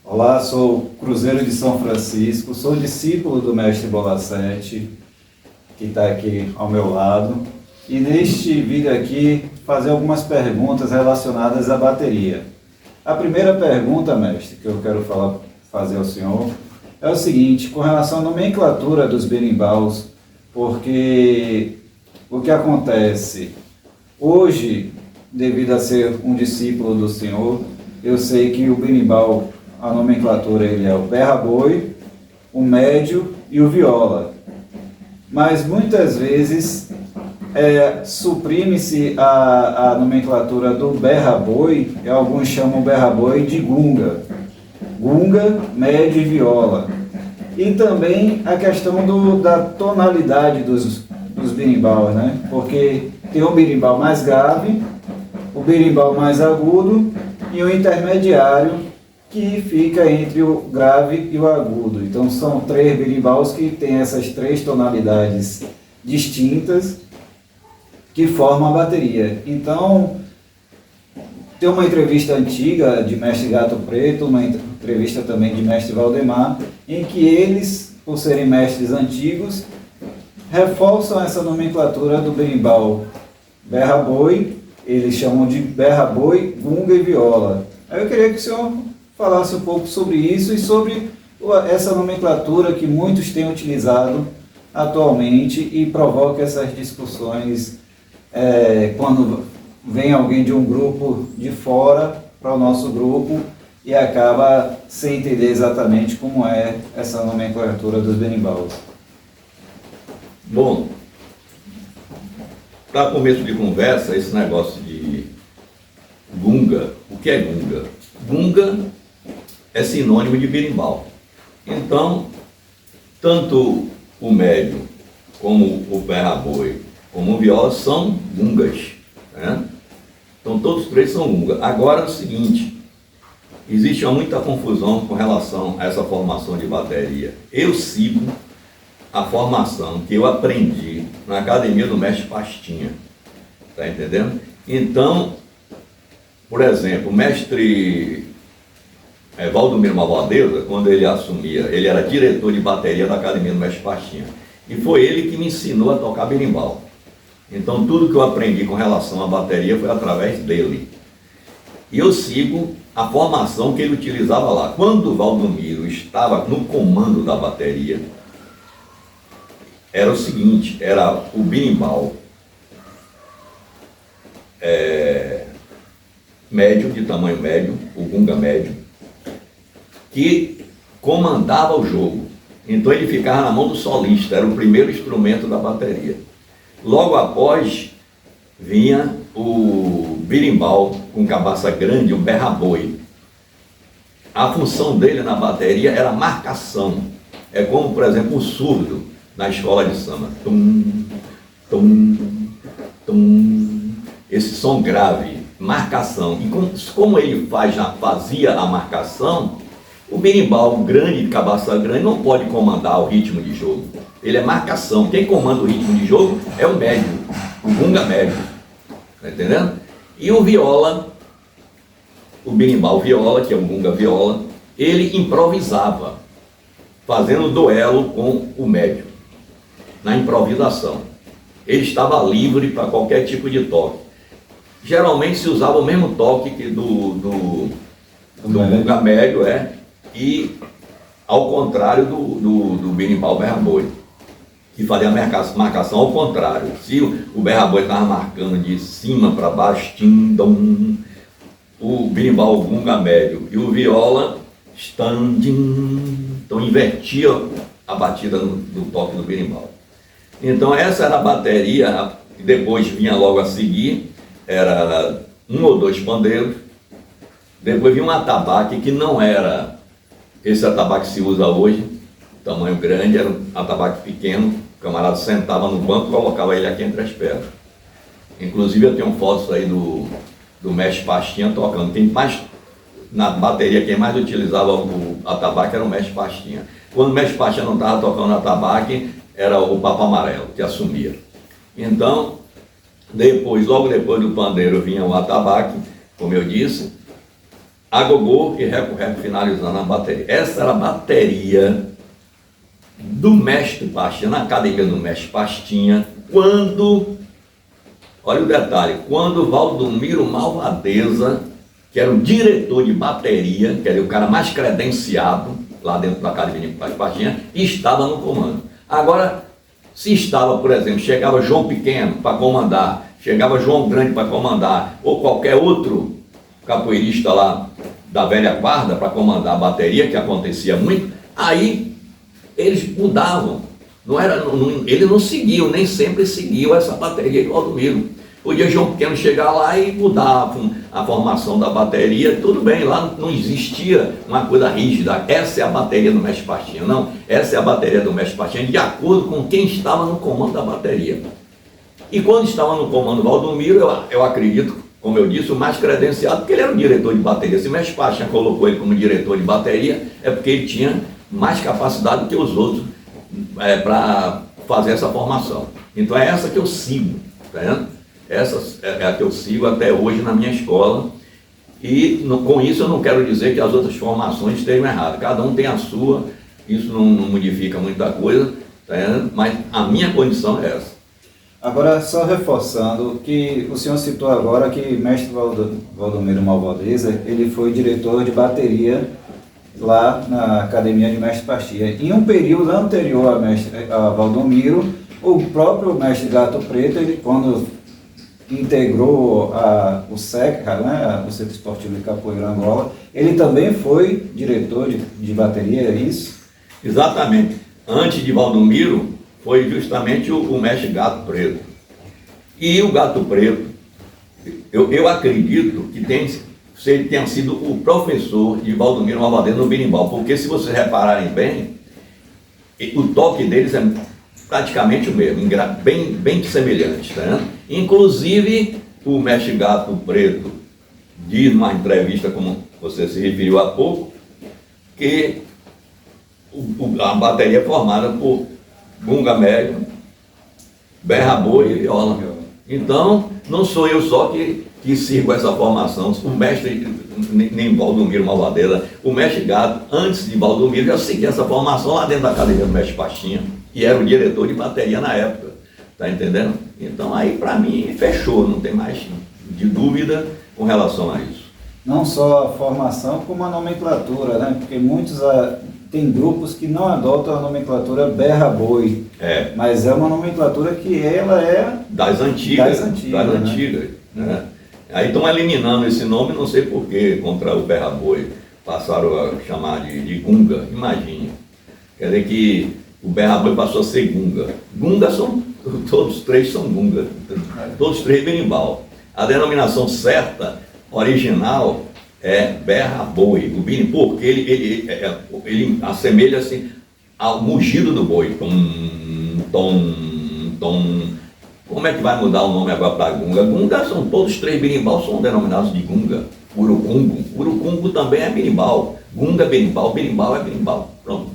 Olá, sou Cruzeiro de São Francisco, sou discípulo do mestre Bolacete, que está aqui ao meu lado. E neste vídeo aqui, fazer algumas perguntas relacionadas à bateria. A primeira pergunta, mestre, que eu quero fazer ao senhor, é o seguinte, com relação à nomenclatura dos berimbaus, porque o que acontece hoje, devido a ser um discípulo do senhor, eu sei que o berimbau, a nomenclatura, ele é o berra-boi, o médio e o viola. Mas muitas vezes suprime-se a nomenclatura do berra-boi, e alguns chamam o berra-boi de gunga. Gunga, médio e viola. E também a questão da tonalidade dos berimbaus, né? Porque tem o berimbau mais grave, o berimbau mais agudo e o intermediário, que fica entre o grave e o agudo. Então são três berimbaus que têm essas três tonalidades distintas que formam a bateria. Então, tem uma entrevista antiga de mestre Gato Preto, uma entrevista também de mestre Valdemar, em que eles, por serem mestres antigos, reforçam essa nomenclatura do berimbau berra-boi, eles chamam de berra-boi, gunga e viola. Aí eu queria que o senhor falasse um pouco sobre isso e sobre essa nomenclatura que muitos têm utilizado atualmente e provoca essas discussões quando vem alguém de um grupo de fora para o nosso grupo e acaba sem entender exatamente como é essa nomenclatura dos berimbaus. Bom, para começo de conversa, esse negócio de gunga, o que é gunga? Gunga é sinônimo de berimbau. Então, tanto o médio, como o berra-boi, como o viola são gungas, né? Então, todos três são gunga. Agora é o seguinte, existe muita confusão com relação a essa formação de bateria. Eu sigo a formação que eu aprendi na academia do mestre Pastinha, tá entendendo? Então, por exemplo, o mestre Valdomiro Malvadeza, quando ele assumia, ele era diretor de bateria da academia do mestre Pastinha, e foi ele que me ensinou a tocar berimbau. Então tudo que eu aprendi com relação à bateria foi através dele. E eu sigo a formação que ele utilizava lá. Quando o Valdomiro estava no comando da bateria, era o seguinte, era o berimbau médio, de tamanho médio, o gunga médio, que comandava o jogo. Então ele ficava na mão do solista, era o primeiro instrumento da bateria. Logo após vinha o berimbau com cabaça grande, o berra-boi. A função dele na bateria era marcação. É como, por exemplo, o surdo na escola de samba. Tum, tum, tum. Esse som grave, marcação. E como ele fazia a marcação, o berimbau grande, de cabaça grande, não pode comandar o ritmo de jogo. Ele é marcação. Quem comanda o ritmo de jogo é o médio, o gunga médio. Tá entendendo? E o viola, o berimbau viola, que é o gunga viola, ele improvisava, fazendo duelo com o médio, na improvisação. Ele estava livre para qualquer tipo de toque. Geralmente se usava o mesmo toque que do gunga médio, e ao contrário do berimbau berra-boi, que fazia a marcação ao contrário. Se o berra-boi estava marcando de cima para baixo, o berimbau gunga médio e o viola então invertia a batida do toque do berimbau. Então essa era a bateria, que depois vinha logo a seguir, era um ou dois pandeiros, depois vinha um atabaque, que não era esse atabaque que se usa hoje, tamanho grande, era um atabaque pequeno, o camarada sentava no banco e colocava ele aqui entre as pernas. Inclusive eu tenho fotos aí do mestre Pastinha tocando. Na bateria, quem mais utilizava o atabaque era o mestre Pastinha. Quando o mestre Pastinha não estava tocando atabaque, era o Papa Amarelo que assumia. Então, logo depois do pandeiro vinha o atabaque, como eu disse. agogô e reco-reco finalizando a bateria. Essa era a bateria do mestre Pastinha, na academia do mestre Pastinha, quando, olha o detalhe, quando Valdomiro Malvadeza, que era o diretor de bateria, que era o cara mais credenciado lá dentro da academia do mestre Pastinha, estava no comando. Agora, se estava, por exemplo, chegava João Pequeno para comandar, chegava João Grande para comandar, ou qualquer outro capoeirista lá da velha guarda para comandar a bateria, que acontecia muito, aí eles mudavam. Ele não seguiu, nem sempre seguiu essa bateria de Valdomiro. Podia João Pequeno chegar lá e mudar a formação da bateria, tudo bem, lá não existia uma coisa rígida, essa é a bateria do mestre Pastinha, não, essa é a bateria do mestre Pastinha, de acordo com quem estava no comando da bateria. E quando estava no comando Valdomiro, eu acredito, como eu disse, o mais credenciado, porque ele era o diretor de bateria. Se o mestre Pastinha colocou ele como diretor de bateria, é porque ele tinha mais capacidade do que os outros para fazer essa formação. Então é essa que eu sigo, tá vendo? Essa é a que eu sigo até hoje na minha escola, e com isso eu não quero dizer que as outras formações estejam erradas, cada um tem a sua, isso não modifica muita coisa, tá vendo? Mas a minha condição é essa. Agora, só reforçando, que o senhor citou agora que mestre Valdomiro Malvadeza, ele foi diretor de bateria lá na Academia de Mestre Pastinha. Em um período anterior a Valdomiro, o próprio mestre Gato Preto, ele, quando integrou o SECA, né, o Centro Esportivo de Capoeira Angola, ele também foi diretor de bateria, é isso? Exatamente. Antes de Valdomiro, foi justamente o mestre Gato Preto. E o Gato Preto, eu acredito que ele tenha sido o professor de Valdomiro Malvadeza no berimbau, porque se vocês repararem bem, o toque deles é praticamente o mesmo, bem semelhante, tá? Inclusive, o mestre Gato Preto diz numa entrevista, como você se referiu há pouco, que a bateria é formada por gunga médio, berra boi e viola. Então, não sou eu só que sigo essa formação. O mestre, nem Valdomiro Malvadeza, o mestre Gato, antes de Valdomiro, já seguia essa formação lá dentro da academia do mestre Pastinha, e era o diretor de bateria na época, tá entendendo? Então aí para mim fechou, não tem mais de dúvida com relação a isso. Não só a formação, como a nomenclatura, né? Porque muitos tem grupos que não adotam a nomenclatura berra-boi, mas é uma nomenclatura que ela é das antigas, né? Né? Aí estão eliminando esse nome, não sei porquê, contra o berra-boi, passaram a chamar de gunga, imagine. Quer dizer que o berra-boi passou a ser gunga. Gunga todos três são gunga, todos três berimbau. A denominação certa, original, é berra-boi, o berimbau, porque ele assemelha-se ao mugido do boi. Tom. Como é que vai mudar o nome agora para gunga? Gunga são todos três berimbau, são denominados de gunga. Urucungo também é berimbau. Gunga é berimbau é berimbau. Pronto.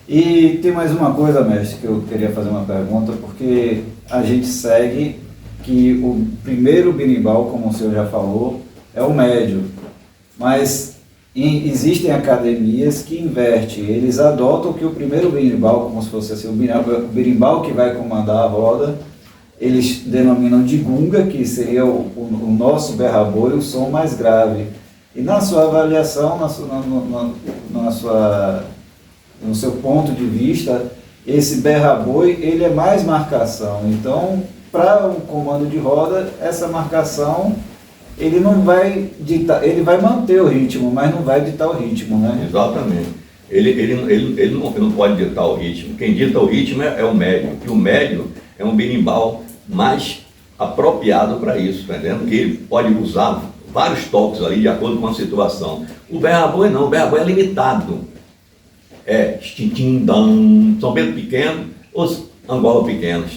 E tem mais uma coisa, mestre, que eu queria fazer uma pergunta, porque a gente segue que o primeiro berimbau, como o senhor já falou, é o médio, mas existem academias que invertem, eles adotam que o primeiro berimbau, como se fosse assim, o berimbau que vai comandar a roda, eles denominam de gunga, que seria o nosso berra-boi, o som mais grave. E na sua avaliação, no seu ponto de vista, esse berra-boi, ele é mais marcação. Então, para um comando de roda, essa marcação, ele não vai ditar, ele vai manter o ritmo, mas não vai ditar o ritmo, né? Exatamente. Ele não pode ditar o ritmo. Quem dita o ritmo é o médio, e o médio é um berimbau mais apropriado para isso, tá entendendo? Que ele pode usar vários toques ali de acordo com a situação. O berra-boi não, o berra-boi é limitado. São Bento pequeno, os Angola pequenos.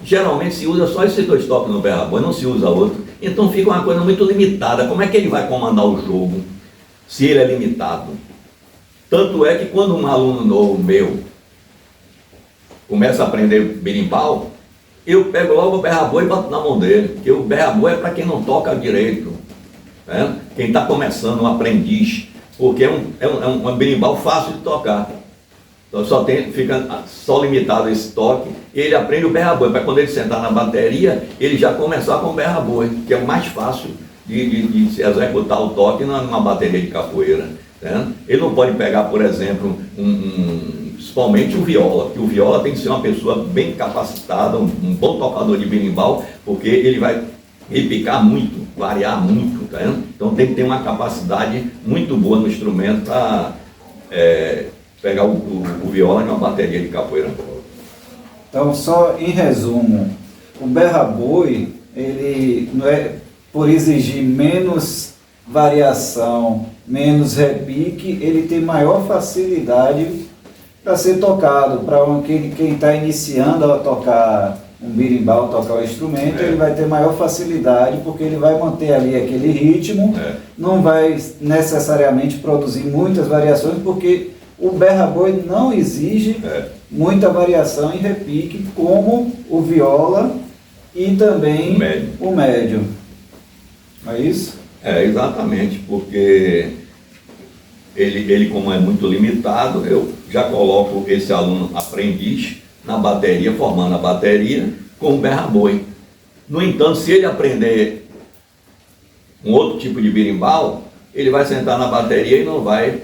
Geralmente se usa só esses dois toques no berra-boi, não se usa outro. Então fica uma coisa muito limitada. Como é que ele vai comandar o jogo se ele é limitado? Tanto é que quando um aluno novo meu começa a aprender berimbau, eu pego logo o berra-boi e boto na mão dele, porque o berra-boi é para quem não toca direito. né? Quem está começando, um aprendiz, porque é um berimbau fácil de tocar. Então fica só limitado esse toque, e ele aprende o berra-boi, para quando ele sentar na bateria, ele já começar com o berra-boi, que é o mais fácil de se executar o toque numa bateria de capoeira. Né? Ele não pode pegar, por exemplo, principalmente o viola, porque o viola tem que ser uma pessoa bem capacitada, um bom tocador de berimbau, porque ele vai repicar muito, variar muito. Tá? Então tem que ter uma capacidade muito boa no instrumento para pegar o viola numa bateria de capoeira. Então, só em resumo, o berra-boi, ele não é por exigir menos variação, menos repique, ele tem maior facilidade para ser tocado. Para quem está iniciando a tocar um berimbau, tocar o instrumento, ele vai ter maior facilidade, porque ele vai manter ali aquele ritmo, não vai necessariamente produzir muitas variações, porque o berra-boi não exige muita variação em repique, como o viola e também o médio. É isso? Exatamente, porque ele como é muito limitado, eu já coloco esse aluno aprendiz na bateria, formando a bateria com o berra-boi. No entanto, se ele aprender um outro tipo de berimbau, ele vai sentar na bateria e não vai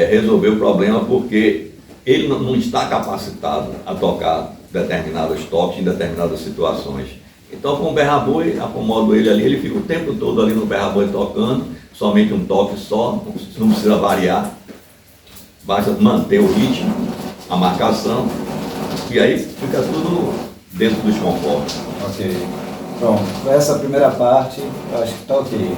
resolver o problema, porque ele não está capacitado a tocar determinados toques em determinadas situações. Então, com o berra-boi, acomodo ele ali, ele fica o tempo todo ali no berra-boi tocando, somente um toque só, não precisa variar, basta manter o ritmo, a marcação, e aí fica tudo dentro dos confortos. Ok. Pronto, essa primeira parte, eu acho que está ok.